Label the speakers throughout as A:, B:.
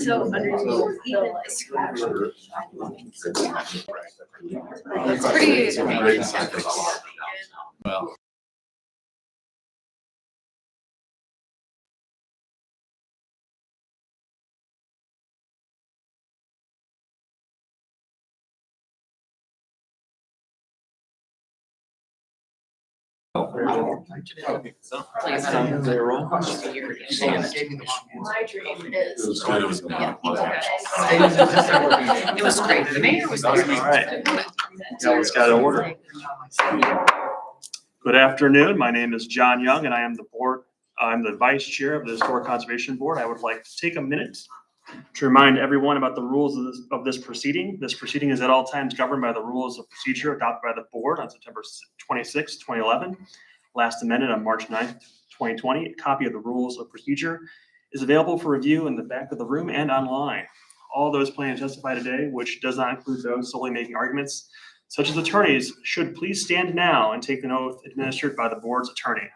A: So underneath the it's pretty.
B: Well.
A: My dream is.
B: It was
A: Yeah,
B: good.
A: It was great. The mayor was there.
C: All right. Now it's got to order. Good afternoon. My name is John Young, and I'm the vice chair of the Historic Conservation Board. I would like to take a minute to remind everyone about the rules of this proceeding. This proceeding is at all times governed by the rules of procedure adopted by the board on September 26, 2011, last amended on March 9th, 2020. A copy of the rules of procedure is available for review in the back of the room and online. All those planning to testify today, which does not include those solely making arguments, such as attorneys, should please stand now and take an oath administered by the board's attorney.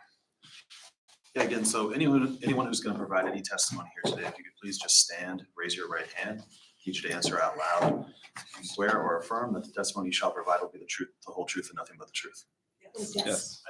D: Yeah, again, so anyone who's going to provide any testimony here today, if you could please just stand, raise your right hand. I need you to answer out loud. You swear or affirm that the testimony you shall provide will be the truth, the whole truth, and nothing but the truth.
B: Yes.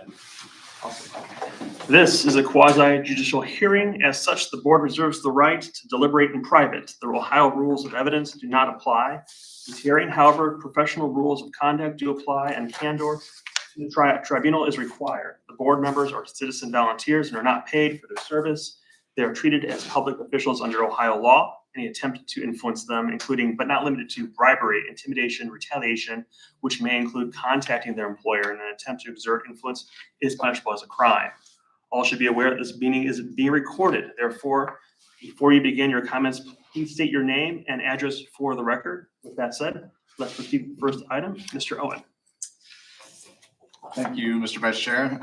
C: This is a quasi-judicial hearing. As such, the board reserves the right to deliberate in private. The Ohio rules of evidence do not apply. This hearing, however, professional rules of conduct do apply, and candor to the tribunal is required. The board members are citizen volunteers and are not paid for their service. They are treated as public officials under Ohio law. Any attempt to influence them, including but not limited to bribery, intimidation, retaliation, which may include contacting their employer in an attempt to exert influence, is punishable as a crime. All should be aware that this meeting is being recorded. Therefore, before you begin your comments, please state your name and address for the record. With that said, let's proceed with the first item. Mr. Owen.
B: Thank you, Mr. Vice Chair.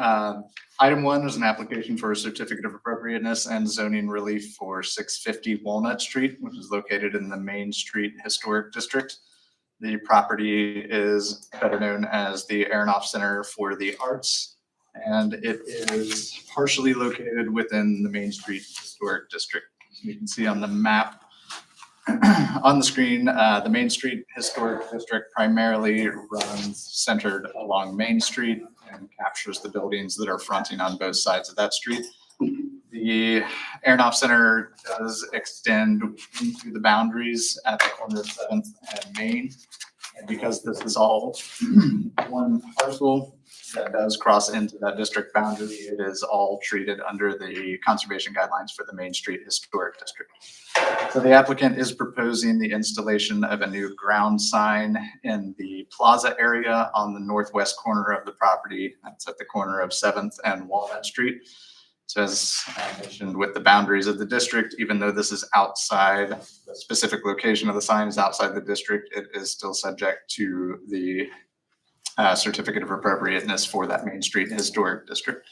B: Item 1 is an application for a certificate of appropriateness and zoning relief for 650 Walnut Street, which is located in the Main Street Historic District. The property is better known as the Aronoff Center for the Arts, and it is partially located within the Main Street Historic District. You can see on the map on the screen, the Main Street Historic District primarily runs centered along Main Street and captures the buildings that are fronting on both sides of that street. The Aronoff Center does extend into the boundaries at the corner of 7th and Main. And because this is all one parcel that does cross into that district boundary, it is all treated under the conservation guidelines for the Main Street Historic District. So the applicant is proposing the installation of a new ground sign in the plaza area on the northwest corner of the property. That's at the corner of 7th and Walnut Street. So as I mentioned, with the boundaries of the district, even though this is outside, the specific location of the sign is outside the district, it is still subject to the certificate of appropriateness for that Main Street Historic District.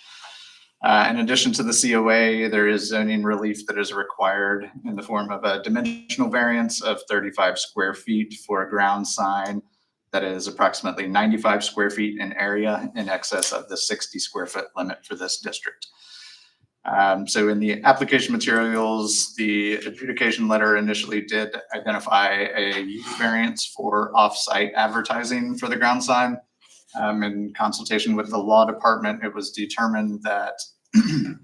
B: In addition to the COA, there is zoning relief that is required in the form of a dimensional variance of 35 square feet for a ground sign that is approximately 95 square feet in area, in excess of the 60 square foot limit for this district. So in the application materials, the adjudication letter initially did identify a use variance for off-site advertising for the ground sign. In consultation with the law department, it was determined that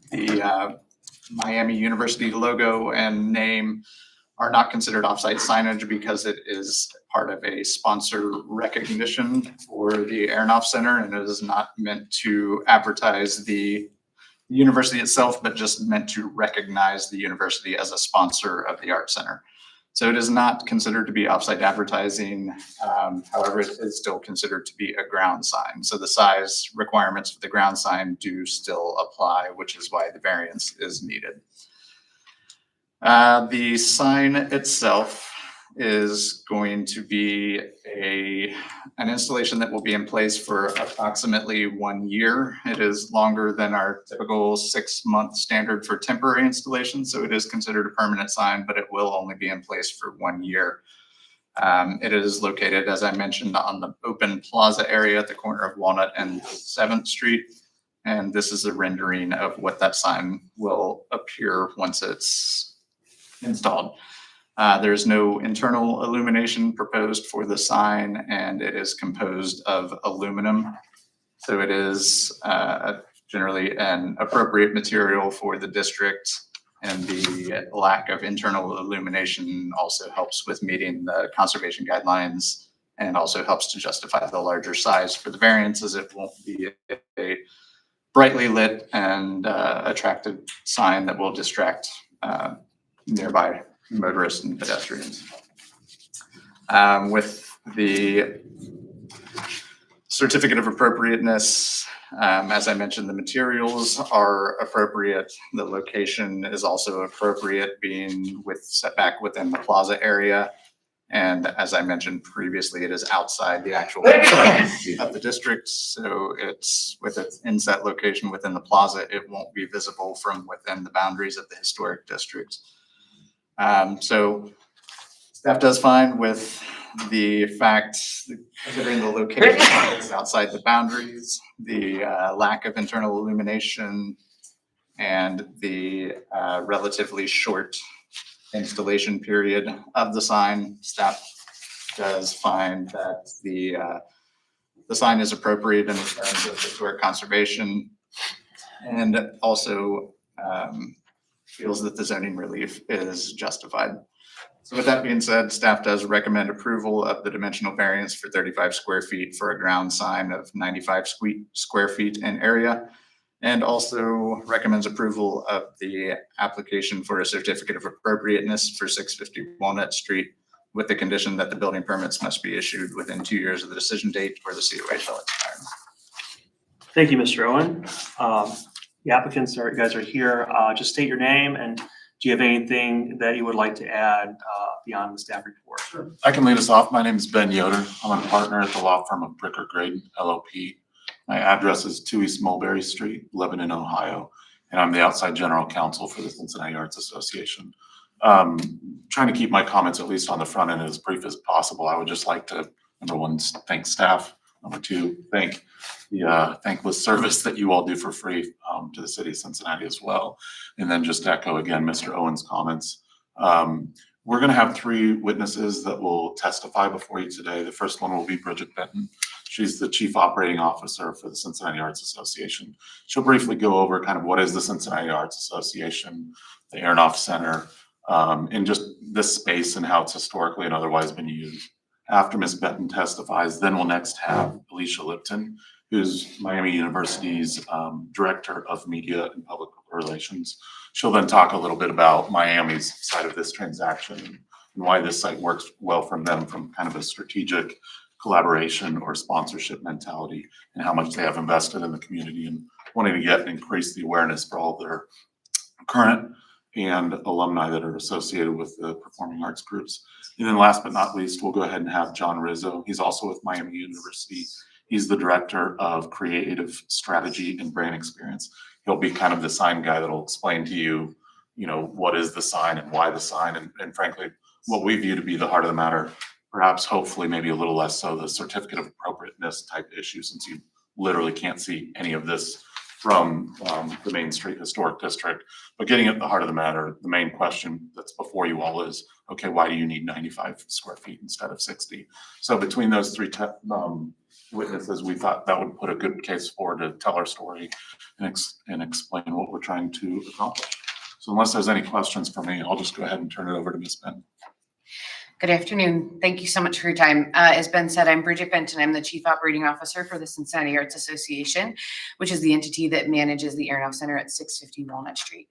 B: the Miami University logo and name are not considered off-site signage because it is part of a sponsor recognition for the Aronoff Center, and it is not meant to advertise the university itself, but just meant to recognize the university as a sponsor of the Art Center. So it is not considered to be off-site advertising. However, it is still considered to be a ground sign. So the size requirements for the ground sign do still apply, which is why the variance is needed. The sign itself is going to be an installation that will be in place for approximately 1 year. It is longer than our typical 6-month standard for temporary installation, so it is considered a permanent sign, but it will only be in place for 1 year. It is located, as I mentioned, on the open plaza area at the corner of Walnut and 7th Street, and this is a rendering of what that sign will appear once it's installed. There is no internal illumination proposed for the sign, and it is composed of aluminum. So it is generally an appropriate material for the district, and the lack of internal illumination also helps with meeting the conservation guidelines and also helps to justify the larger size for the variance, as it won't be a brightly lit and attractive sign that will distract nearby motorists and pedestrians. With the certificate of appropriateness, as I mentioned, the materials are appropriate. The location is also appropriate, being setback within the plaza area. And as I mentioned previously, it is outside the actual of the district. So it's with its inset location within the plaza, it won't be visible from within the boundaries of the historic district. So staff does find with the fact, considering the location is outside the boundaries, the lack of internal illumination, and the relatively short installation period of the sign, staff does find that the sign is appropriate in terms of historic conservation, and also feels that the zoning relief is justified. So with that being said, staff does recommend approval of the dimensional variance for 35 square feet for a ground sign of 95 square feet in area, and also recommends approval of the application for a certificate of appropriateness for 650 Walnut Street, with the condition that the building permits must be issued within 2 years of the decision date, or the COA shall expire.
C: Thank you, Mr. Owen. The applicants you guys are here. Just state your name, and do you have anything that you would like to add beyond the staff report?
E: Sure. I can lead us off. My name is Ben Yoder. I'm a partner at the law firm of Bricker Graydon, LLP. My address is 2 East Mulberry Street, Lebanon, Ohio, and I'm the outside general counsel for the Cincinnati Arts Association. Trying to keep my comments at least on the front end as brief as possible. I would just like to, number one, thank staff. Number two, thank the thankless service that you all do for free to the city of Cincinnati as well. And then just echo again Mr. Owen's comments. We're going to have 3 witnesses that will testify before you today. The first one will be Bridget Benton. She's the Chief Operating Officer for the Cincinnati Arts Association. She'll briefly go over kind of what is the Cincinnati Arts Association, the Aronoff Center, and just this space and how it's historically and otherwise been used. After Ms. Benton testifies, then we'll next have Alicia Lipton, who's Miami University's Director of Media and Public Relations. She'll then talk a little bit about Miami's side of this transaction and why this site works well from them from kind of a strategic collaboration or sponsorship mentality, and how much they have invested in the community and wanting to get and increase the awareness for all their current and alumni that are associated with the performing arts groups. And then last but not least, we'll go ahead and have John Rizzo. He's also with Miami University. He's the Director of Creative Strategy and Brand Experience. He'll be kind of the sign guy that'll explain to you, you know, what is the sign and why the sign, and frankly, what we view to be the heart of the matter, perhaps hopefully maybe a little less so the certificate of appropriateness type issue, since you literally can't see any of this from the Main Street Historic District. But getting at the heart of the matter, the main question that's before you all is, okay, why do you need 95 square feet instead of 60? So between those 3 witnesses, we thought that would put a good case forward to tell our story and explain what we're trying to accomplish. So unless there's any questions for me, I'll just go ahead and turn it over to Ms. Benton.
A: Good afternoon. Thank you so much for your time. As Ben said, I'm Bridget Benton. I'm the Chief Operating Officer for the Cincinnati Arts Association, which is the entity that manages the Aronoff Center at 650 Walnut Street.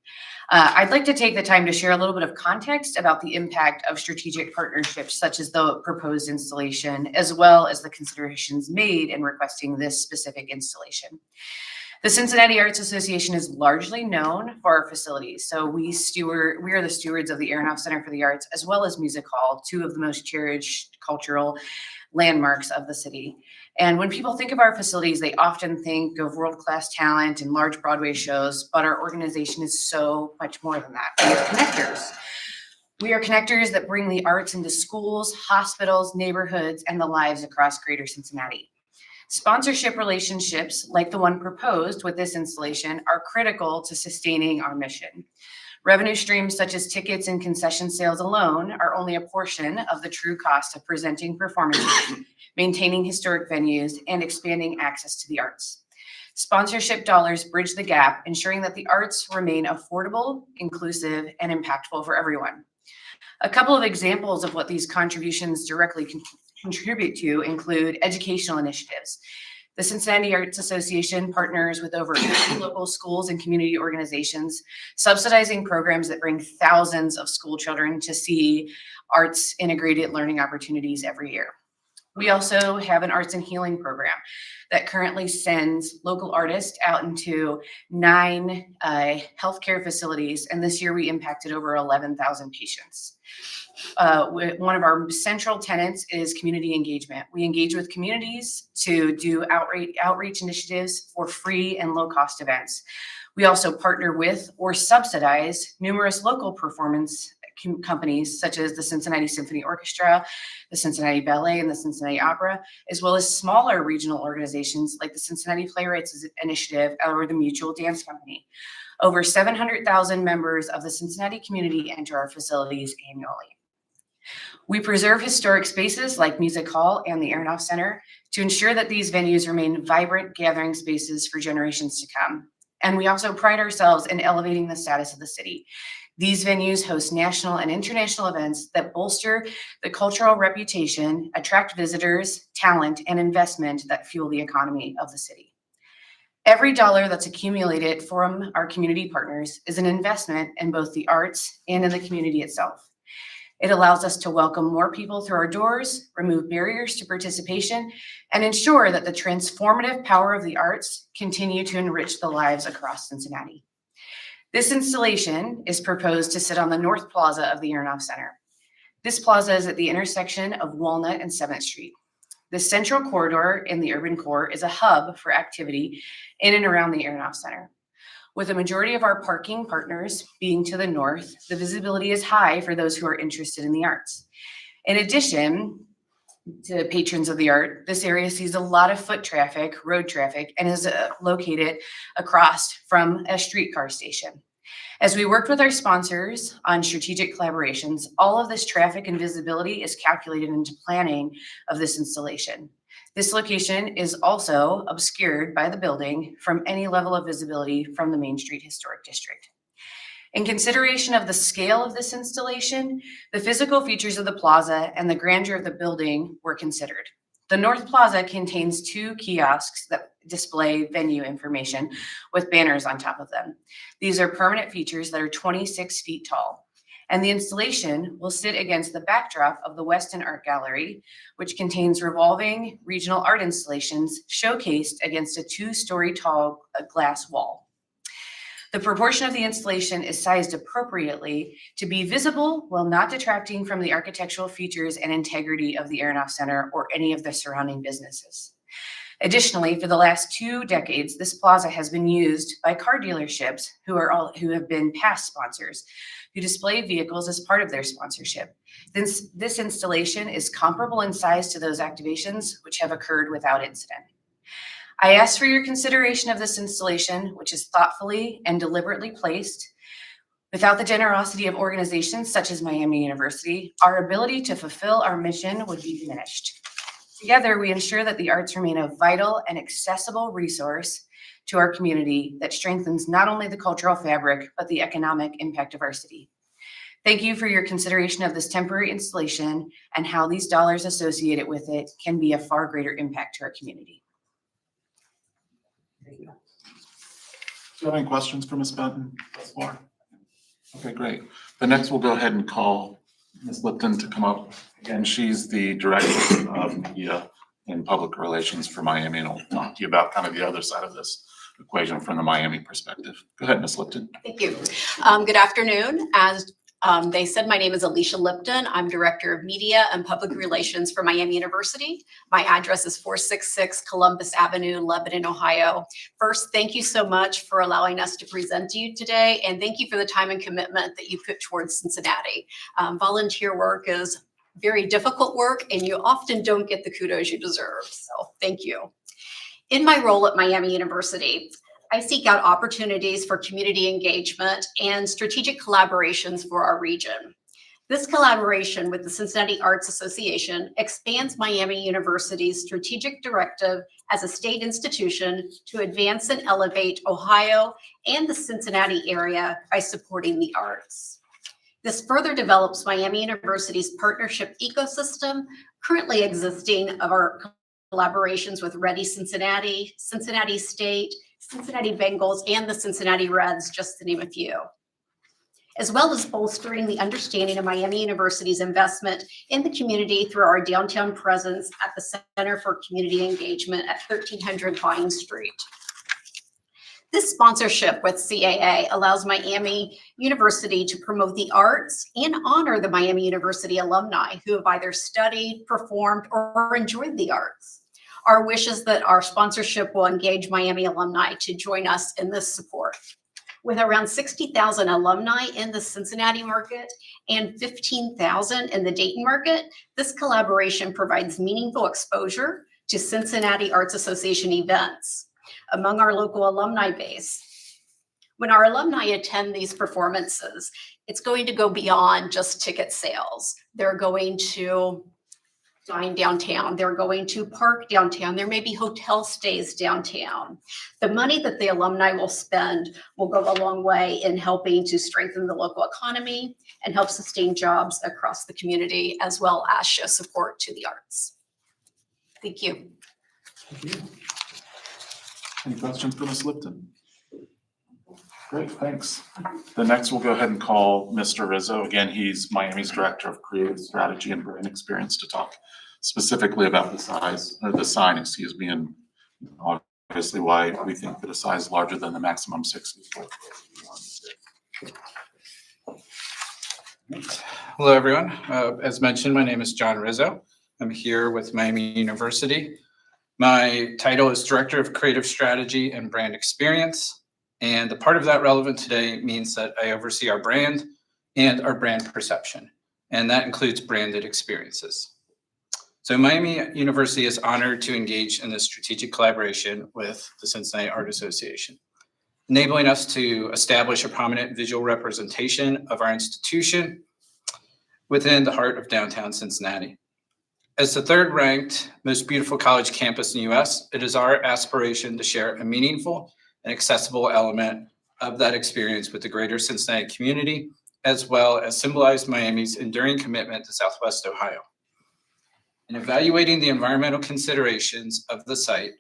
A: I'd like to take the time to share a little bit of context about the impact of strategic partnerships, such as the proposed installation, as well as the considerations made in requesting this specific installation. The Cincinnati Arts Association is largely known for our facilities. So we are the stewards of the Aronoff Center for the Arts, as well as Music Hall, 2 of the most cherished cultural landmarks of the city. And when people think of our facilities, they often think of world-class talent and large Broadway shows, but our organization is so much more than that. We are connectors. We are connectors that bring the arts into schools, hospitals, neighborhoods, and the lives across greater Cincinnati. Sponsorship relationships, like the one proposed with this installation, are critical to sustaining our mission. Revenue streams such as tickets and concession sales alone are only a portion of the true cost of presenting performances, maintaining historic venues, and expanding access to the arts. Sponsorship dollars bridge the gap, ensuring that the arts remain affordable, inclusive, and impactful for everyone. A couple of examples of what these contributions directly contribute to include educational initiatives. The Cincinnati Arts Association partners with over 80 local schools and community organizations, subsidizing programs that bring thousands of school children to see arts integrated learning opportunities every year. We also have an arts and healing program that currently sends local artists out into 9 healthcare facilities, and this year we impacted over 11,000 patients. One of our central tenets is community engagement. We engage with communities to do outreach initiatives for free and low-cost events. We also partner with or subsidize numerous local performance companies such as the Cincinnati Symphony Orchestra, the Cincinnati Ballet, and the Cincinnati Opera, as well as smaller regional organizations like the Cincinnati Playwrights Initiative or the Mutual Dance Company. Over 700,000 members of the Cincinnati community enter our facilities annually. We preserve historic spaces like Music Hall and the Aronoff Center to ensure that these venues remain vibrant gathering spaces for generations to come. And we also pride ourselves in elevating the status of the city. These venues host national and international events that bolster the cultural reputation, attract visitors, talent, and investment that fuel the economy of the city. Every dollar that's accumulated from our community partners is an investment in both the arts and in the community itself. It allows us to welcome more people through our doors, remove barriers to participation, and ensure that the transformative power of the arts continue to enrich the lives across Cincinnati. This installation is proposed to sit on the North Plaza of the Aronoff Center. This plaza is at the intersection of Walnut and 7th Street. The central corridor in the urban core is a hub for activity in and around the Aronoff Center. With the majority of our parking partners being to the north, the visibility is high for those who are interested in the arts. In addition to patrons of the art, this area sees a lot of foot traffic, road traffic, and is located across from a streetcar station. As we worked with our sponsors on strategic collaborations, all of this traffic and visibility is calculated into planning of this installation. This location is also obscured by the building from any level of visibility from the Main Street Historic District. In consideration of the scale of this installation, the physical features of the plaza and the grandeur of the building were considered. The North Plaza contains 2 kiosks that display venue information with banners on top of them. These are permanent features that are 26 feet tall, and the installation will sit against the backdrop of the Weston Art Gallery, which contains revolving regional art installations showcased against a 2-story tall glass wall. The proportion of the installation is sized appropriately to be visible while not detracting from the architectural features and integrity of the Aronoff Center or any of the surrounding businesses. Additionally, for the last 2 decades, this plaza has been used by car dealerships who have been past sponsors, who display vehicles as part of their sponsorship. This installation is comparable in size to those activations which have occurred without incident. I ask for your consideration of this installation, which is thoughtfully and deliberately placed. Without the generosity of organizations such as Miami University, our ability to fulfill our mission would be diminished. Together, we ensure that the arts remain a vital and accessible resource to our community that strengthens not only the cultural fabric, but the economic impact of our city. Thank you for your consideration of this temporary installation and how these dollars associated with it can be a far greater impact to our community.
E: Do you have any questions for Ms. Benton thus far? Okay, great. The next we'll go ahead and call Ms. Lipton to come up. Again, she's the Director of Media and Public Relations for Miami, and I'll talk to you about kind of the other side of this equation from the Miami perspective. Go ahead, Ms. Lipton.
F: Thank you. Good afternoon. As they said, my name is Alicia Lipton. I'm Director of Media and Public Relations for Miami University. My address is 466 Columbus Avenue, Lebanon, Ohio. First, thank you so much for allowing us to present to you today, and thank you for the time and commitment that you put towards Cincinnati. Volunteer work is very difficult work, and you often don't get the kudos you deserve, so thank you. In my role at Miami University, I seek out opportunities for community engagement and strategic collaborations for our region. This collaboration with the Cincinnati Arts Association expands Miami University's strategic directive as a state institution to advance and elevate Ohio and the Cincinnati area by supporting the arts. This further develops Miami University's partnership ecosystem currently existing of our collaborations with Ready Cincinnati, Cincinnati State, Cincinnati Bengals, and the Cincinnati Reds, just to name a few, as well as bolstering the understanding of Miami University's investment in the community through our downtown presence at the Center for Community Engagement at 1300 Vine Street. This sponsorship with CAA allows Miami University to promote the arts and honor the Miami University alumni who have either studied, performed, or enjoyed the arts. Our wish is that our sponsorship will engage Miami alumni to join us in this support. With around 60,000 alumni in the Cincinnati market and 15,000 in the Dayton market, this collaboration provides meaningful exposure to Cincinnati Arts Association events among our local alumni base. When our alumni attend these performances, it's going to go beyond just ticket sales. They're going to dine downtown. They're going to park downtown. There may be hotel stays downtown. The money that the alumni will spend will go a long way in helping to strengthen the local economy and help sustain jobs across the community, as well as show support to the arts. Thank you.
E: Thank you. Any questions for Ms. Lipton? Great, thanks. The next, we'll go ahead and call Mr. Rizzo. Again, he's Miami's Director of Creative Strategy and Brand Experience to talk specifically about the sign, and obviously why we think that a size larger than the maximum 60.
G: Hello, everyone. As mentioned, my name is John Rizzo. I'm here with Miami University. My title is Director of Creative Strategy and Brand Experience. And the part of that relevant today means that I oversee our brand and our brand perception. And that includes branded experiences. So Miami University is honored to engage in this strategic collaboration with the Cincinnati Art Association, enabling us to establish a prominent visual representation of our institution within the heart of downtown Cincinnati. As the third ranked most beautiful college campus in the US, it is our aspiration to share a meaningful and accessible element of that experience with the greater Cincinnati community, as well as symbolize Miami's enduring commitment to Southwest Ohio. In evaluating the environmental considerations of the site,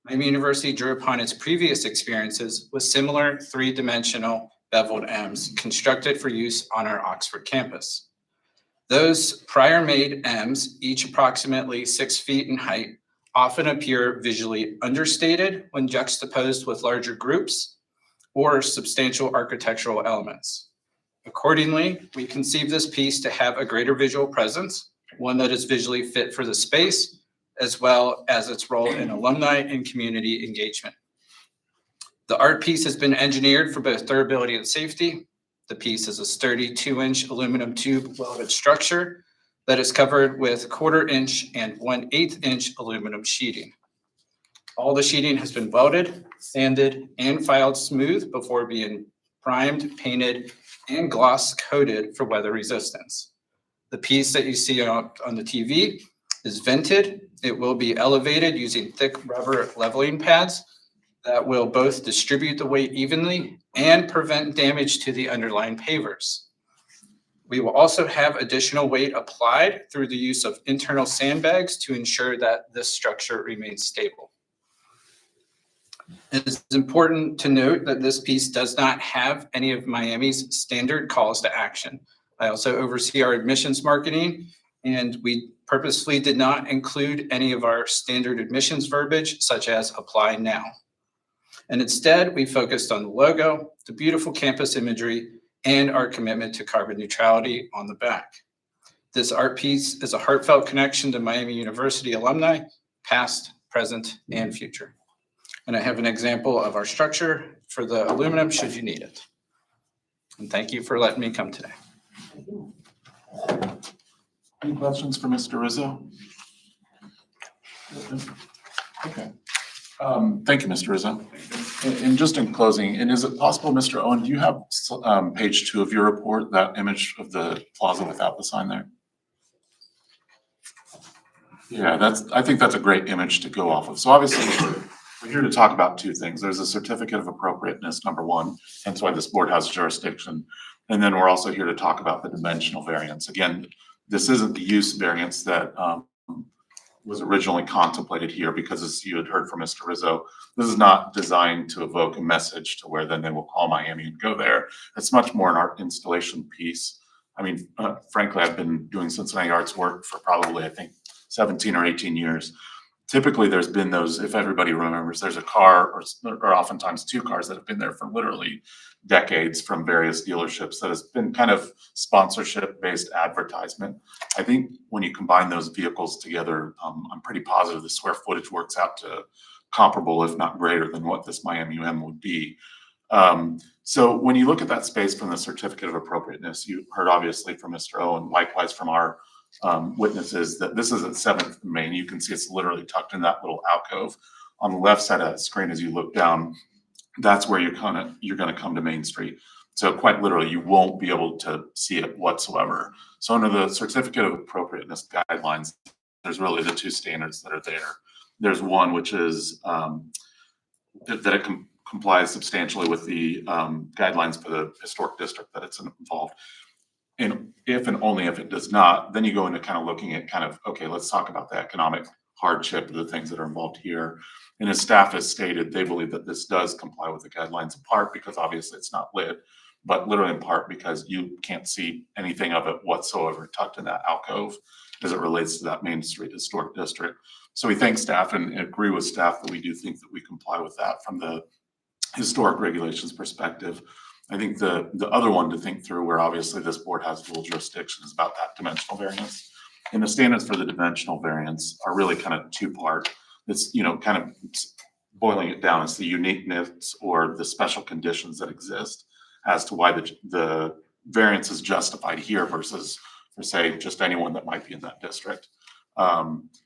G: Miami University drew upon its previous experiences with similar three-dimensional beveled M's constructed for use on our Oxford campus. Those prior made M's, each approximately 6 feet in height, often appear visually understated when juxtaposed with larger groups or substantial architectural elements. Accordingly, we conceived this piece to have a greater visual presence, one that is visually fit for the space, as well as its role in alumni and community engagement. The art piece has been engineered for both durability and safety. The piece is a sturdy 2-inch aluminum tube welded structure that is covered with 1/4 inch and 1/8 inch aluminum sheeting. All the sheeting has been welded, sanded, and filed smooth before being primed, painted, and gloss coated for weather resistance. The piece that you see on the TV is vented. It will be elevated using thick rubber leveling pads that will both distribute the weight evenly and prevent damage to the underlying pavers. We will also have additional weight applied through the use of internal sandbags to ensure that this structure remains stable. It is important to note that this piece does not have any of Miami's standard calls to action. I also oversee our admissions marketing, and we purposefully did not include any of our standard admissions verbiage, such as apply now. And instead, we focused on the logo, the beautiful campus imagery, and our commitment to carbon neutrality on the back. This art piece is a heartfelt connection to Miami University alumni, past, present, and future. And I have an example of our structure for the aluminum should you need it. And thank you for letting me come today.
E: Any questions for Mr. Rizzo? Okay. Thank you, Mr. Rizzo. And just in closing, and is it possible, Mr. Owen, do you have page 2 of your report, that image of the plaza without the sign there? Yeah, I think that's a great image to go off of. So obviously, we're here to talk about two things. There's a certificate of appropriateness, number one, hence why this board has jurisdiction. And then we're also here to talk about the dimensional variance. Again, this isn't the use variance that was originally contemplated here, because as you had heard from Mr. Rizzo, this is not designed to evoke a message to where then they will call Miami and go there. It's much more an art installation piece. I mean, frankly, I've been doing Cincinnati arts work for probably, I think, 17 or 18 years. Typically, there's been those, if everybody remembers, there's a car or oftentimes two cars that have been there for literally decades from various dealerships that has been kind of sponsorship-based advertisement. I think when you combine those vehicles together, I'm pretty positive the square footage works out to comparable, if not greater, than what this Miami UM would be. So when you look at that space from the certificate of appropriateness, you heard obviously from Mr. Owen, likewise from our witnesses, that this is at 7th and Main. You can see it's literally tucked in that little alcove. On the left side of that screen, as you look down, that's where you're gonna come to Main Street. So quite literally, you won't be able to see it whatsoever. So under the certificate of appropriateness guidelines, there's really the two standards that are there. There's one which is that it complies substantially with the guidelines for the historic district that it's involved. And if and only if it does not, then you go into kind of looking at kind of, okay, let's talk about the economic hardship of the things that are involved here. And as staff has stated, they believe that this does comply with the guidelines in part because obviously it's not lit, but literally in part because you can't see anything of it whatsoever tucked in that alcove as it relates to that Main Street Historic District. So we thank staff and agree with staff that we do think that we comply with that from the historic regulations perspective. I think the other one to think through, where obviously this board has dual jurisdiction, is about that dimensional variance. And the standards for the dimensional variance are really kind of two-part. It's, kind of boiling it down, it's the uniqueness or the special conditions that exist as to why the variance is justified here versus, for say, just anyone that might be in that district.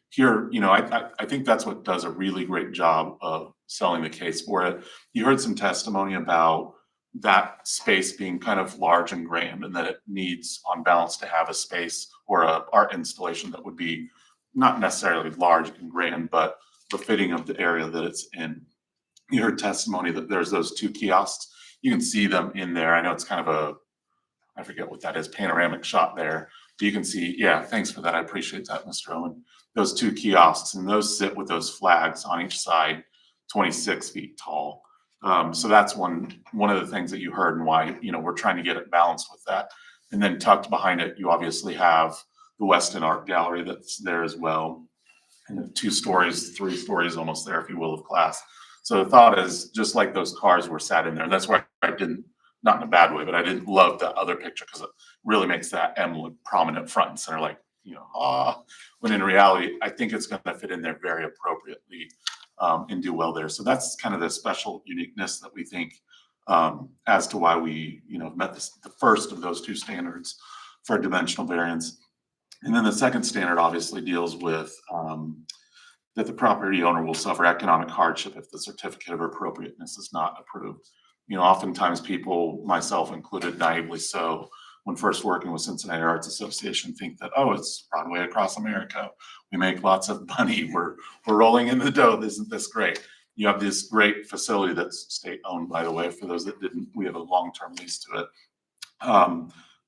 E: Here, I think that's what does a really great job of selling the case for it. You heard some testimony about that space being kind of large and grand, and that it needs on balance to have a space or a art installation that would be not necessarily large and grand, but befitting of the area that it's in. You heard testimony that there's those two kiosks. You can see them in there. I know it's kind of I forget what that is, panoramic shot there. But you can see, yeah, thanks for that. I appreciate that, Mr. Owen. Those two kiosks, and those sit with those flags on each side, 26 feet tall. So that's one of the things that you heard and why, we're trying to get it balanced with that. And then tucked behind it, you obviously have the Weston Art Gallery that's there as well. And 2 stories, 3 stories almost there, if you will, of glass. So the thought is, just like those cars were sat in there, that's why I didn't, not in a bad way, but I didn't love the other picture because it really makes that M look prominent front and center, like, when in reality, I think it's going to fit in there very appropriately and do well there. So that's kind of the special uniqueness that we think as to why we, met the first of those 2 standards for dimensional variance. And then the second standard obviously deals with that the property owner will suffer economic hardship if the certificate of appropriateness is not approved. Oftentimes people, myself included, naively so, when first working with Cincinnati Arts Association, think that, oh, it's Broadway across America. We make lots of money. We're rolling in the dough. Isn't this great? You have this great facility that's state-owned, by the way. For those that didn't, we have a long-term lease to it.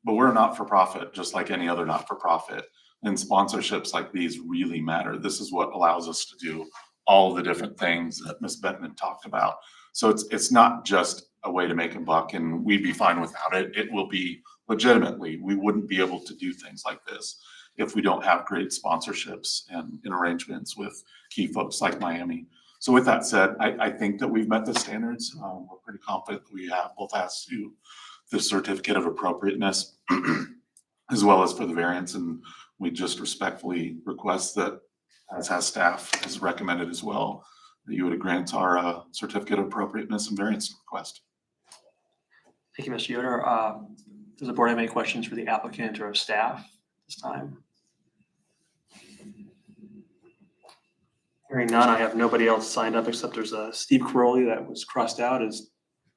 E: But we're a not-for-profit, just like any other not-for-profit. And sponsorships like these really matter. This is what allows us to do all the different things that Ms. Benton talked about. So it's not just a way to make a buck, and we'd be fine without it. It will be legitimately, we wouldn't be able to do things like this if we don't have great sponsorships and arrangements with key folks like Miami. So with that said, I think that we've met the standards. We're pretty confident that we have both as to the certificate of appropriateness as well as for the variance. And we just respectfully request that, as has staff has recommended as well, that you would grant our certificate of appropriateness and variance request.
C: Thank you, Mr. Yoder. Does the board have any questions for the applicant or staff this time? Hearing none, I have nobody else signed up except there's a Steve Caroli that was crossed out. Do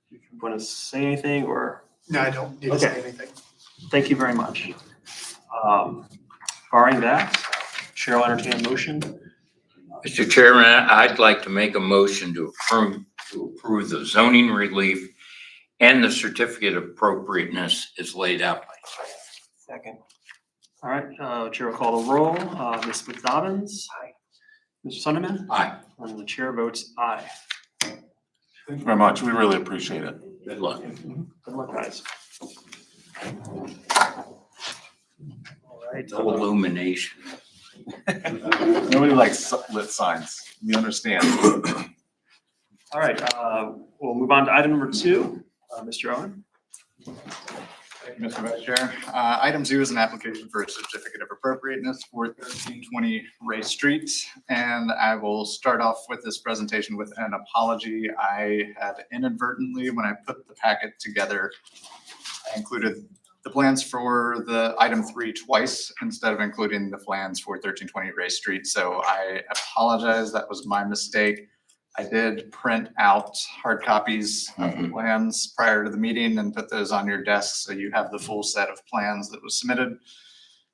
C: you want to say anything or?
B: No, I don't need
C: to say
B: anything.
C: Thank you very much. Barring that, Chair will entertain a motion.
H: Mr. Chairman, I'd like to make a motion to approve the zoning relief and the certificate of appropriateness is laid out by.
C: Second. All right, Chair will call the roll. Ms. Smith Dobbins? Aye. Mr. Sunderman?
H: Aye.
C: And the chair votes aye.
E: Thank you very much. We really appreciate it.
H: Good luck.
C: Good luck, guys. All right.
H: No illumination.
E: Nobody likes lit signs. We understand.
C: All right, we'll move on to item number 2. Mr. Owen?
B: Thank you, Mr. Vice Chair. Item 2 is an application for a certificate of appropriateness for 1320 Ray Street. And I will start off with this presentation with an apology. I had inadvertently, when I put the packet together, I included the plans for the item 3 twice instead of including the plans for 1320 Ray Street. So I apologize. That was my mistake. I did print out hard copies of the plans prior to the meeting and put those on your desk so you have the full set of plans that was submitted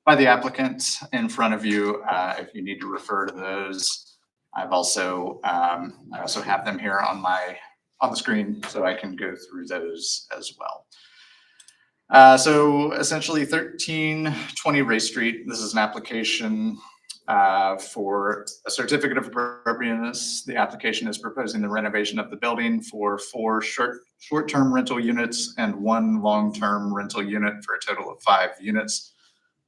B: by the applicant in front of you. If you need to refer to those, I also have them here on the screen so I can go through those as well. So essentially 1320 Ray Street, this is an application for a certificate of appropriateness. The application is proposing the renovation of the building for 4 short-term rental units and 1 long-term rental unit for a total of 5 units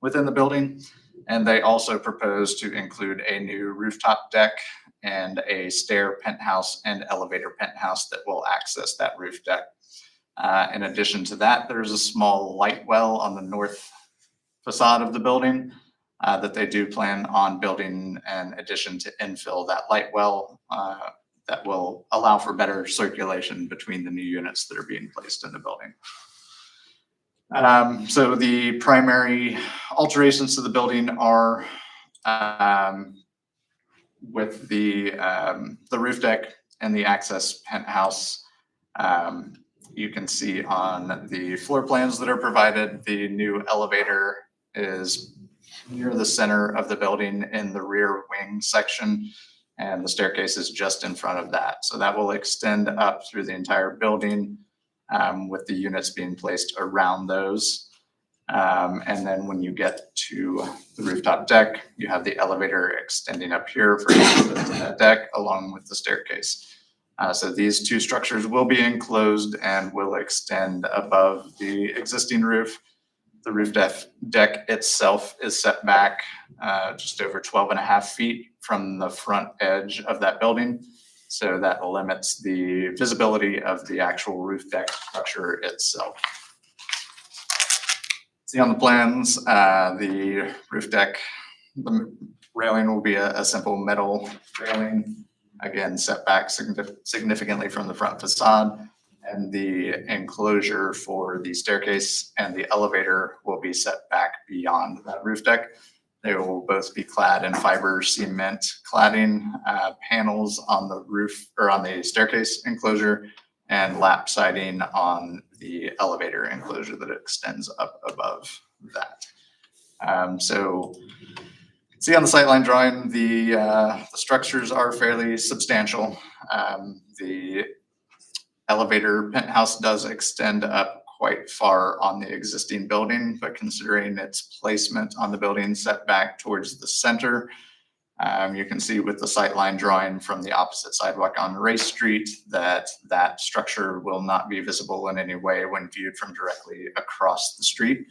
B: within the building. And they also propose to include a new rooftop deck and a stair penthouse and elevator penthouse that will access that roof deck. In addition to that, there's a small light well on the north facade of the building that they do plan on building in addition to infill that light well that will allow for better circulation between the new units that are being placed in the building. So the primary alterations to the building are with the roof deck and the access penthouse. You can see on the floor plans that are provided, the new elevator is near the center of the building in the rear wing section, and the staircase is just in front of that. So that will extend up through the entire building with the units being placed around those. And then when you get to the rooftop deck, you have the elevator extending up here for access to that deck along with the staircase. So these 2 structures will be enclosed and will extend above the existing roof. The roof deck itself is set back just over 12.5 feet from the front edge of that building. So that limits the visibility of the actual roof deck structure itself. See on the plans, the roof deck, the railing will be a simple metal railing. Again, set back significantly from the front facade, and the enclosure for the staircase and the elevator will be set back beyond that roof deck. They will both be clad in fiber cement cladding, panels on the roof or on the staircase enclosure, and lap siding on the elevator enclosure that extends up above that. So see on the sightline drawing, the structures are fairly substantial. The elevator penthouse does extend up quite far on the existing building, but considering its placement on the building set back towards the center, you can see with the sightline drawing from the opposite sidewalk on Ray Street that that structure will not be visible in any way when viewed from directly across the street.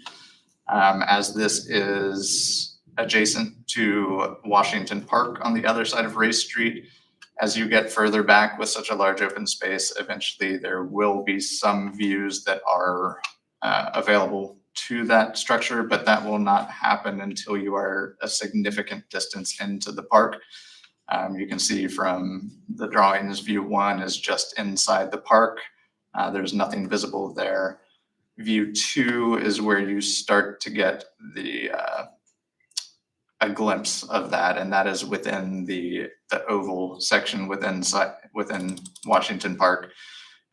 B: As this is adjacent to Washington Park on the other side of Ray Street, as you get further back with such a large open space, eventually there will be some views that are available to that structure, but that will not happen until you are a significant distance into the park. You can see from the drawings, view 1 is just inside the park. There's nothing visible there. View 2 is where you start to get the a glimpse of that, and that is within the oval section within Washington Park.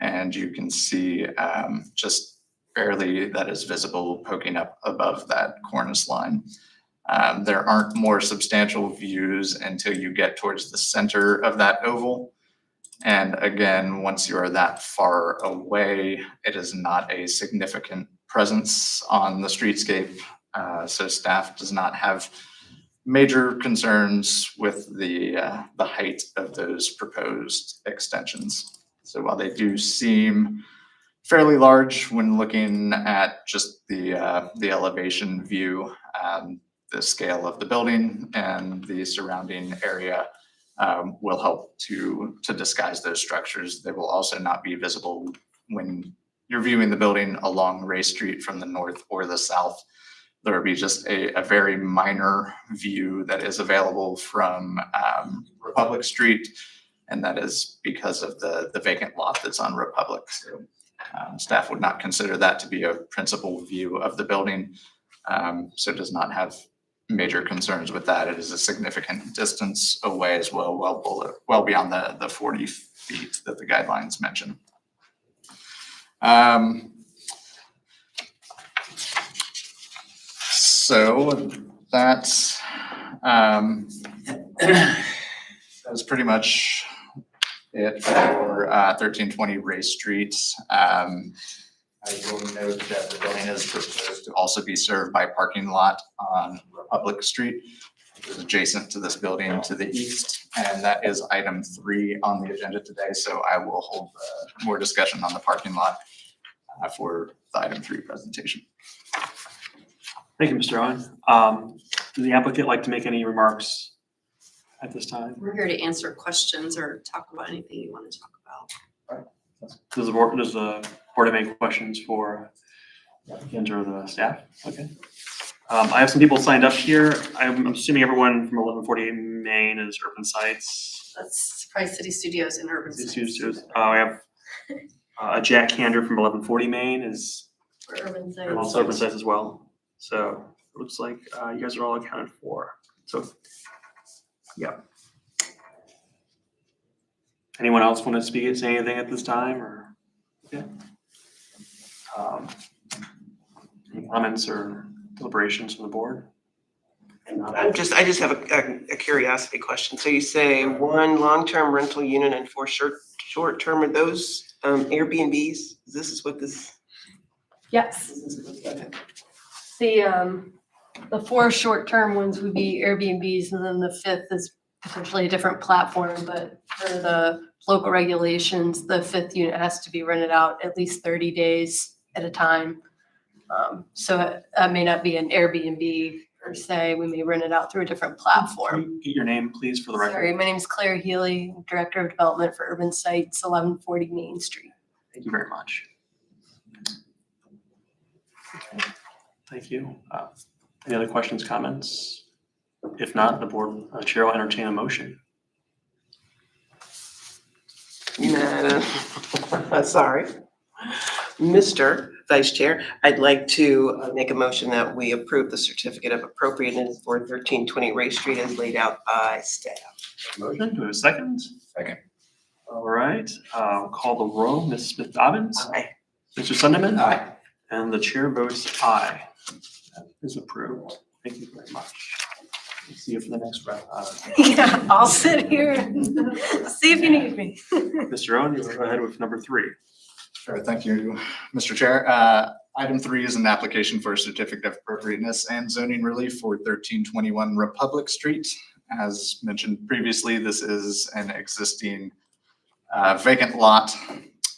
B: And you can see just barely that is visible poking up above that cornice line. There aren't more substantial views until you get towards the center of that oval. And again, once you are that far away, it is not a significant presence on the streetscape. So staff does not have major concerns with the height of those proposed extensions. So while they do seem fairly large when looking at just the elevation view, the scale of the building and the surrounding area will help to disguise those structures. They will also not be visible when you're viewing the building along Ray Street from the north or the south. There will be just a very minor view that is available from Republic Street, and that is because of the vacant lot that's on Republic. So staff would not consider that to be a principal view of the building, so does not have major concerns with that. It is a significant distance away as well, well beyond the 40 feet that the guidelines mention. So that's pretty much it for 1320 Ray Street. I will note that the building is proposed to also be served by parking lot on Republic Street, which is adjacent to this building to the east. And that is item 3 on the agenda today. So I will hold more discussion on the parking lot for the item 3 presentation.
C: Thank you, Mr. Owen. Does the applicant like to make any remarks at this time?
I: We're here to answer questions or talk about anything you want to talk about.
C: Does the board have any questions for the applicant or the staff? Okay. I have some people signed up here. I'm assuming everyone from 1148 Main is Urban Sites.
I: That's Surprise City Studios and Urban Sites.
C: I have Jack Kander from 1140 Main is
I: For Urban Sites.
C: also Urban Sites as well. So it looks like you guys are all accounted for. So, yeah. Anyone else want to say anything at this time or? Yeah. Any comments or deliberations from the board?
J: I just have a curiosity question. So you say 1 long-term rental unit and 4 short-term, are those Airbnbs? This is what this?
K: Yes.
J: Okay.
K: The 4 short-term ones would be Airbnbs, and then the 5th is potentially a different platform, but for the local regulations, the 5th unit has to be rented out at least 30 days at a time. So it may not be an Airbnb per se. We may rent it out through a different platform.
C: Can you get your name, please, for the record?
K: Sorry, my name is Claire Healy, Director of Development for Urban Sites, 1140 Main Street.
C: Thank you very much. Okay. Thank you. Any other questions, comments? If not, the board chair will entertain a motion.
J: Sorry. Mr. Vice Chair, I'd like to make a motion that we approve the certificate of appropriateness for 1320 Ray Street as laid out by staff.
C: Motion, do we have a second?
B: Second.
C: All right, call the roll. Ms. Smith Dobbins?
J: Aye.
C: Mr. Sunderman?
B: Aye.
C: And the chair votes aye. That is approved. Thank you very much. We'll see you for the next round.
K: Yeah, I'll sit here and see if you need me.
C: Mr. Owen, you go ahead with number 3.
B: Sure, thank you, Mr. Chair. Item 3 is an application for a certificate of appropriateness and zoning relief for 1321 Republic Street. As mentioned previously, this is an existing vacant lot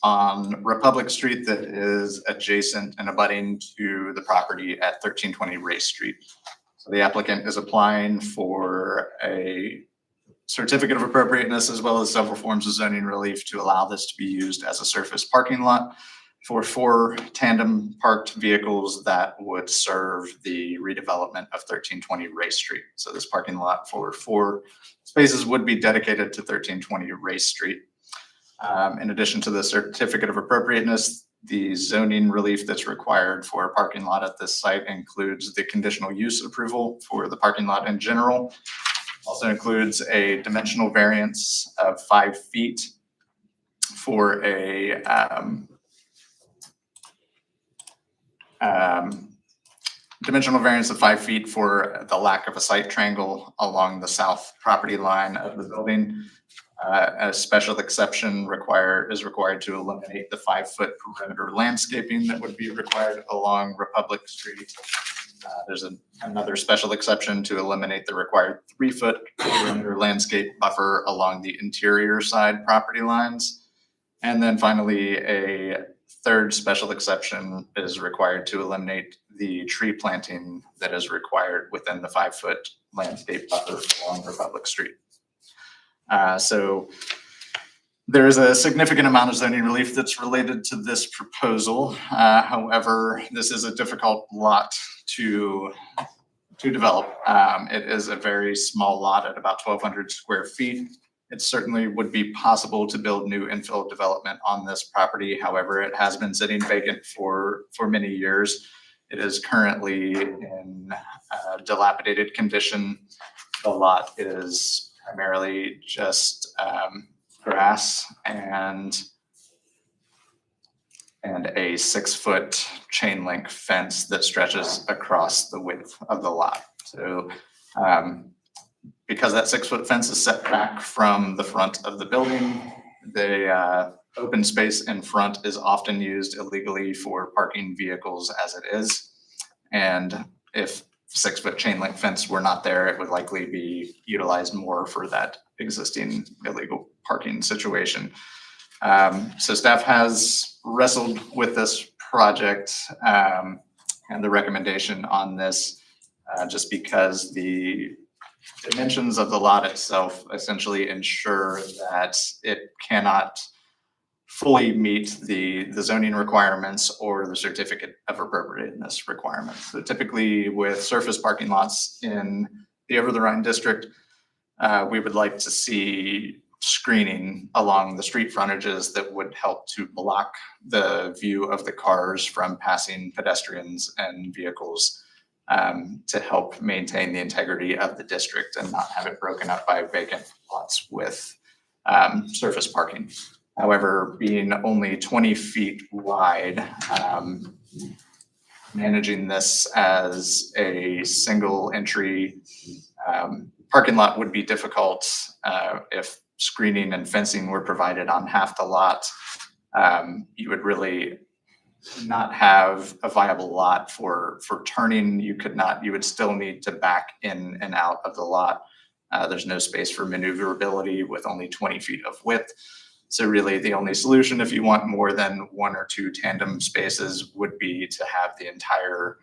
B: on Republic Street that is adjacent and abutting to the property at 1320 Ray Street. So the applicant is applying for a certificate of appropriateness as well as several forms of zoning relief to allow this to be used as a surface parking lot for 4 tandem parked vehicles that would serve the redevelopment of 1320 Ray Street. So this parking lot for 4 spaces would be dedicated to 1320 Ray Street. In addition to the certificate of appropriateness, The zoning relief that's required for a parking lot at this site includes the conditional use approval for the parking lot in general. Also includes a dimensional variance of 5 feet for a dimensional variance of 5 feet for the lack of a site triangle along the south property line of the building. A special exception is required to eliminate the 5-foot perimeter landscaping that would be required along Republic Street. There's another special exception to eliminate the required 3-foot perimeter landscape buffer along the interior side property lines. And then finally, a third special exception is required to eliminate the tree planting that is required within the 5-foot landscape buffer along Republic Street. So there is a significant amount of zoning relief that's related to this proposal. However, this is a difficult lot to develop. It is a very small lot at about 1,200 square feet. It certainly would be possible to build new infill development on this property. However, it has been sitting vacant for many years. It is currently in dilapidated condition. The lot is primarily just grass and a 6-foot chain link fence that stretches across the width of the lot. So because that 6-foot fence is set back from the front of the building, the open space in front is often used illegally for parking vehicles as it is. And if 6-foot chain link fence were not there, it would likely be utilized more for that existing illegal parking situation. So staff has wrestled with this project and the recommendation on this just because the dimensions of the lot itself essentially ensure that it cannot fully meet the zoning requirements or the certificate of appropriateness requirements. So typically with surface parking lots in the Over the Rhine district, we would like to see screening along the street frontages that would help to block the view of the cars from passing pedestrians and vehicles to help maintain the integrity of the district and not have it broken up by vacant lots with surface parking. However, being only 20 feet wide, managing this as a single entry parking lot would be difficult if screening and fencing were provided on half the lot. You would really not have a viable lot for turning. You would still need to back in and out of the lot. There's no space for maneuverability with only 20 feet of width. So really the only solution if you want more than 1 or 2 tandem spaces would be to have the entire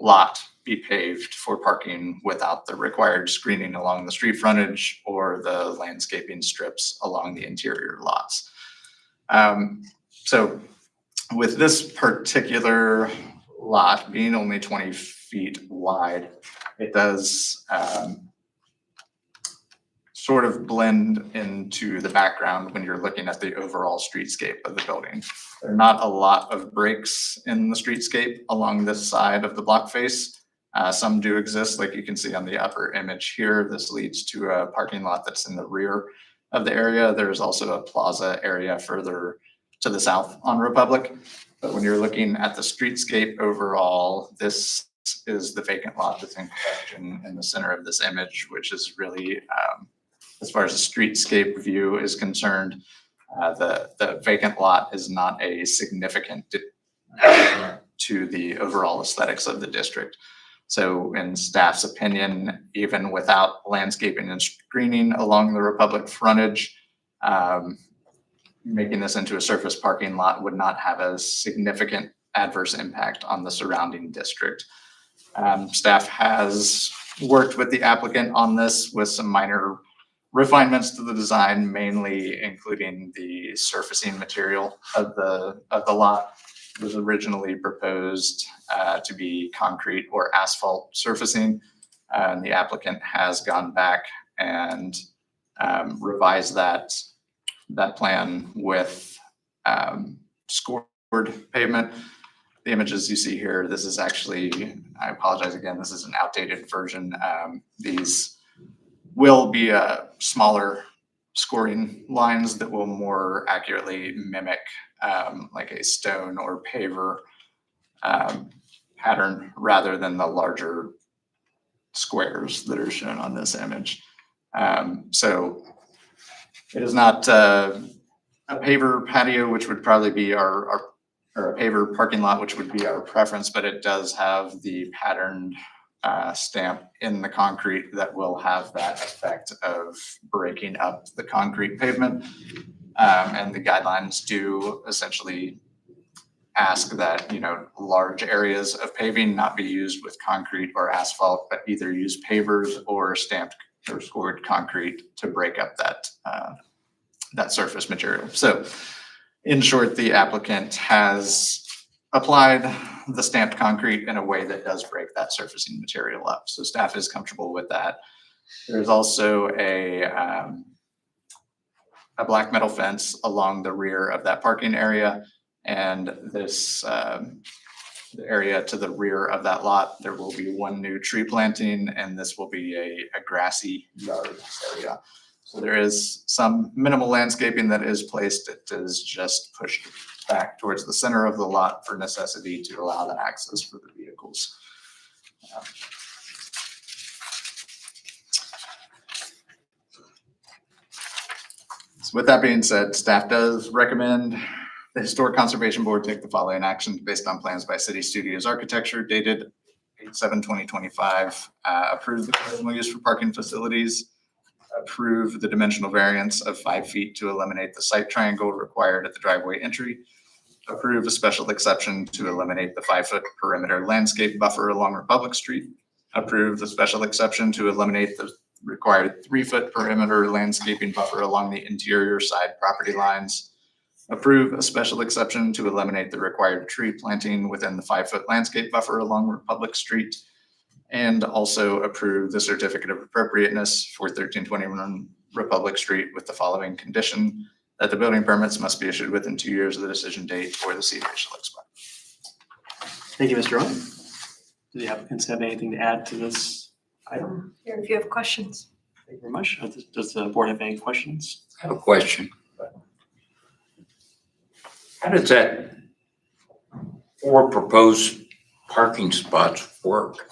B: lot be paved for parking without the required screening along the street frontage or the landscaping strips along the interior lots. So with this particular lot being only 20 feet wide, it does sort of blend into the background when you're looking at the overall streetscape of the building. There are not a lot of breaks in the streetscape along this side of the block face. Some do exist, like you can see on the upper image here. This leads to a parking lot that's in the rear of the area. There's also a plaza area further to the south on Republic. But when you're looking at the streetscape overall, this is the vacant lot that's in question in the center of this image, which is really, as far as the streetscape view is concerned, the vacant lot is not a significant to the overall aesthetics of the district. So in staff's opinion, even without landscaping and screening along the Republic frontage, making this into a surface parking lot would not have a significant adverse impact on the surrounding district. Staff has worked with the applicant on this with some minor refinements to the design, mainly including the surfacing material of the lot. It was originally proposed to be concrete or asphalt surfacing. And the applicant has gone back and revised that plan with scored pavement. The images you see here, this is actually, I apologize again, this is an outdated version. These will be smaller scoring lines that will more accurately mimic like a stone or paver pattern rather than the larger squares that are shown on this image. So it is not a paver patio, which would probably be our or a paver parking lot, which would be our preference, but it does have the patterned stamp in the concrete that will have that effect of breaking up the concrete pavement. And the guidelines do essentially ask that, you know, large areas of paving not be used with concrete or asphalt, but either use pavers or stamped or scored concrete to break up that that surface material. So in short, the applicant has applied the stamped concrete in a way that does break that surfacing material up. So staff is comfortable with that. There's also a black metal fence along the rear of that parking area. And this the area to the rear of that lot, there will be one new tree planting, and this will be a grassy yard area. So there is some minimal landscaping that is placed. It is just pushed back towards the center of the lot for necessity to allow the access for the vehicles. So with that being said, staff does recommend the Historic Conservation Board take the following actions based on plans by City Studios Architecture dated 8/7/2025. Approve the conditional use for parking facilities. Approve the dimensional variance of 5 feet to eliminate the site triangle required at the driveway entry. Approve a special exception to eliminate the 5-foot perimeter landscape buffer along Republic Street. Approve the special exception to eliminate the required 3-foot perimeter landscaping buffer along the interior side property lines. Approve a special exception to eliminate the required tree planting within the 5-foot landscape buffer along Republic Street. And also approve the certificate of appropriateness for 1321 Republic Street with the following condition: that the building permits must be issued within 2 years of the decision date or the CDA shall expire.
C: Thank you, Mr. Owen. Do the applicants have anything to add to this item?
K: Here, if you have questions.
C: Thank you very much. Does the board have any questions?
H: I have a question. How does that 4 proposed parking spots work?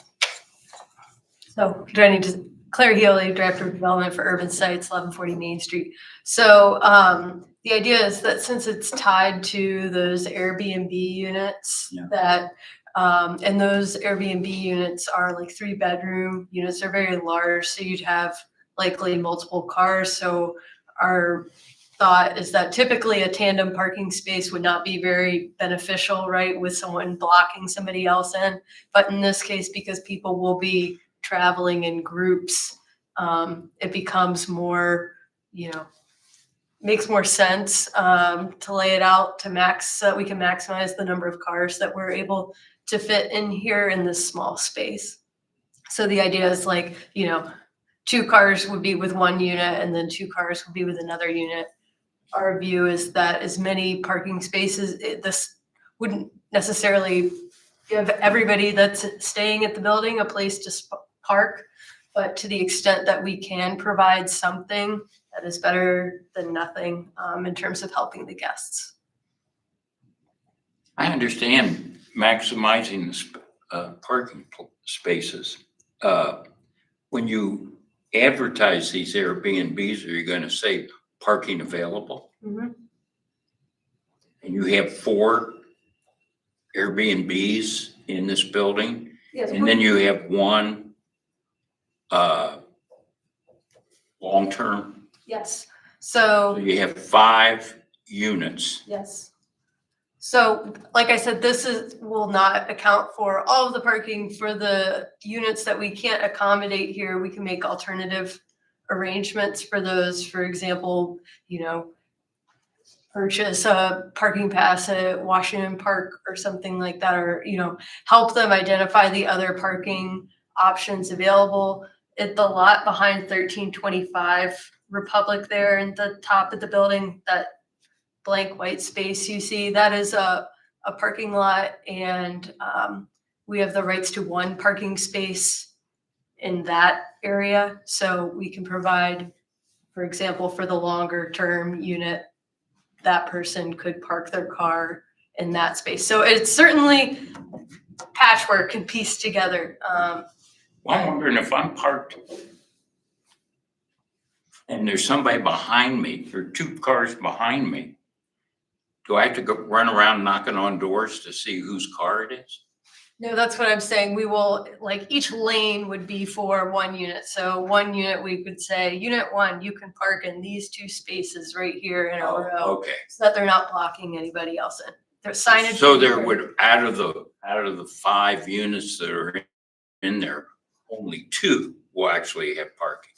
K: So do I need to, Claire Healy, Director of Development for Urban Sites, 1140 Main Street. So the idea is that since it's tied to those Airbnb units that, and those Airbnb units are like 3-bedroom units, they're very large. So you'd have likely multiple cars. So our thought is that typically a tandem parking space would not be very beneficial, right? With someone blocking somebody else in. But in this case, because people will be traveling in groups, it becomes more, you know, makes more sense to lay it out to max, so that we can maximize the number of cars that we're able to fit in here in this small space. So the idea is like, you know, 2 cars would be with one unit and then 2 cars would be with another unit. Our view is that as many parking spaces, this wouldn't necessarily give everybody that's staying at the building a place to park, but to the extent that we can provide something, that is better than nothing in terms of helping the guests.
H: I understand maximizing the parking spaces. When you advertise these Airbnbs, are you going to say parking available?
K: Mm-hmm.
H: And you have 4 Airbnbs in this building,
K: Yes,
H: and then you have 1 long-term.
K: yes.
H: So
K: So
H: you have 5 units.
K: yes. So like I said, will not account for all of the parking for the units that we can't accommodate here. We can make alternative arrangements for those. For example, you know, purchase a parking pass at Washington Park or something like that, or, you know, help them identify the other parking options available. At the lot behind 1325 Republic there in the top of the building, that blank white space you see, that is a parking lot, and we have the rights to one parking space in that area. So we can provide, for example, for the longer term unit, that person could park their car in that space. So it's certainly patchwork and pieced together.
H: Well, I'm wondering if I'm parked and there's somebody behind me, or two cars behind me, do I have to go run around knocking on doors to see whose car it is?
K: No, that's what I'm saying. We will, like, each lane would be for one unit. So one unit, we could say, unit one, you can park in these two spaces right here in a
H: Oh,
K: row,
H: okay.
K: so that they're not blocking anybody else in. There's signage.
H: So there
K: everywhere.
H: would, out of the 5 units that are in there, only 2 will actually have parking.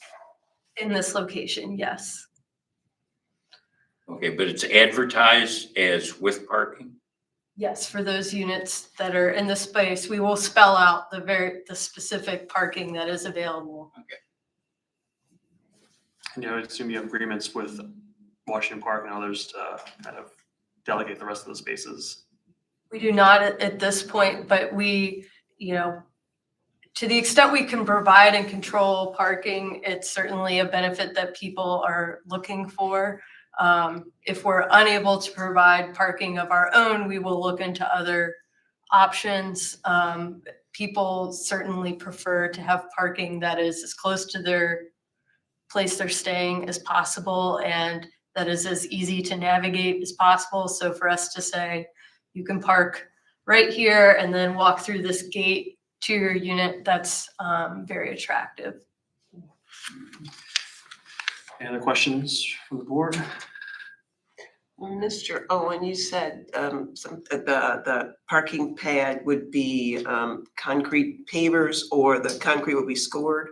K: In this location, yes.
H: Okay, but it's advertised as with parking?
K: Yes, for those units that are in the space, we will spell out the specific parking that is available.
C: And I would assume you have agreements with Washington Park and others to kind of delegate the rest of the spaces.
K: We do not at this point, but we, to the extent we can provide and control parking, it's certainly a benefit that people are looking for. If we're unable to provide parking of our own, we will look into other options. People certainly prefer to have parking that is as close to their place they're staying as possible, and that is as easy to navigate as possible. So for us to say, you can park right here and then walk through this gate to your unit, that's very attractive.
C: Any other questions from the board?
J: Mr. Owen, you said the parking pad would be concrete pavers, or the concrete would be scored?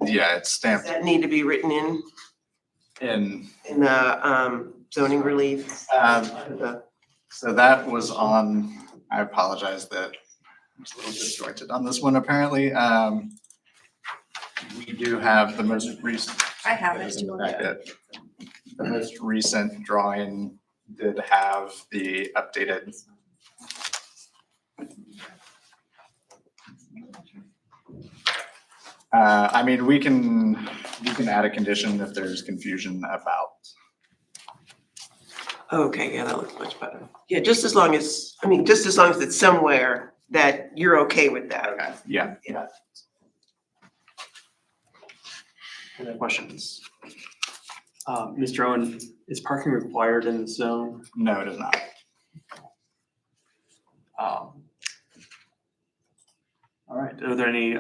B: Yeah, it's
J: Does
B: stamped
J: that need to be written in
B: in.
J: the zoning relief?
B: So that was on, I apologize that I was a little disjointed on this one, apparently. We do have the most recent.
I: I have it.
B: in the packet. The most recent drawing did have the updated. I mean, we can add a condition if there's confusion about.
J: Okay, yeah, that looks much better. Yeah, just as long as it's somewhere that you're okay with that.
B: Okay, yeah.
J: Yeah.
C: Any other questions? Mr. Owen, is parking required in the zone?
B: No, it is not.
C: All right, are there any,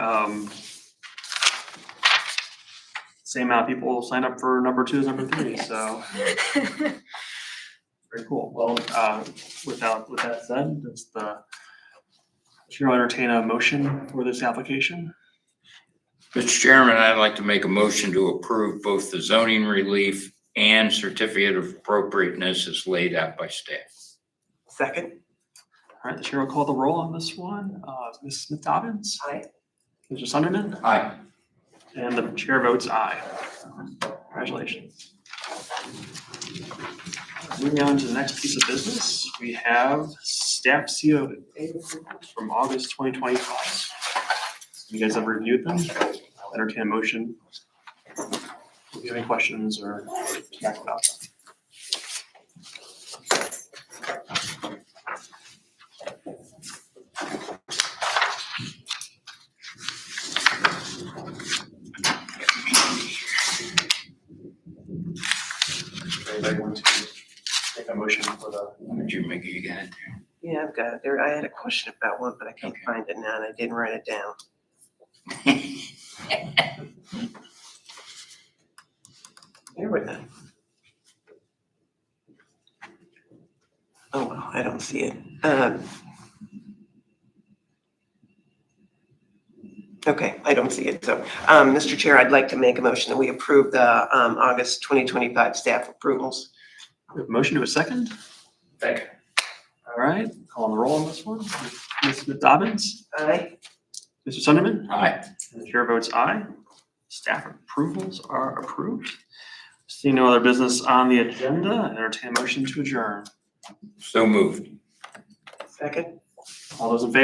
C: same amount of people signed up for number 2 as number 3, so very cool. Well, with that said, does the chair will entertain a motion for this application?
H: Mr. Chairman, I'd like to make a motion to approve both the zoning relief and certificate of appropriateness as laid out by staff.
J: Second?
C: All right, the chair will call the roll on this one. Ms. Smith Dobbins?
J: Aye.
C: Mr. Sunderman?
H: Aye.
C: And the chair votes aye. Congratulations. Moving on to the next piece of business, we have staff COA from August 2025. You guys have reviewed them. I'll entertain a motion. If you have any questions or feedback about them. Anybody want to make a motion for the?
H: Did you make it? You got it there?
J: Yeah, I've got it there. I had a question about one, but I can't
H: Okay.
J: find it now and I didn't write it down. Bear with me. Oh, well, I don't see it. Okay, I don't see it. So, Mr. Chair, I'd like to make a motion that we approve the August 2025 staff approvals.
C: We have a motion to a second.
H: Second.
C: All right, calling the roll on this one. Ms. Smith Dobbins,
J: Aye.
C: Mr. Sunderman,
H: Aye.
C: and the chair votes aye. Staff approvals are approved. Seeing no other business on the agenda, I entertain a motion to adjourn.
H: So moved.
J: Second?
C: All those in favor?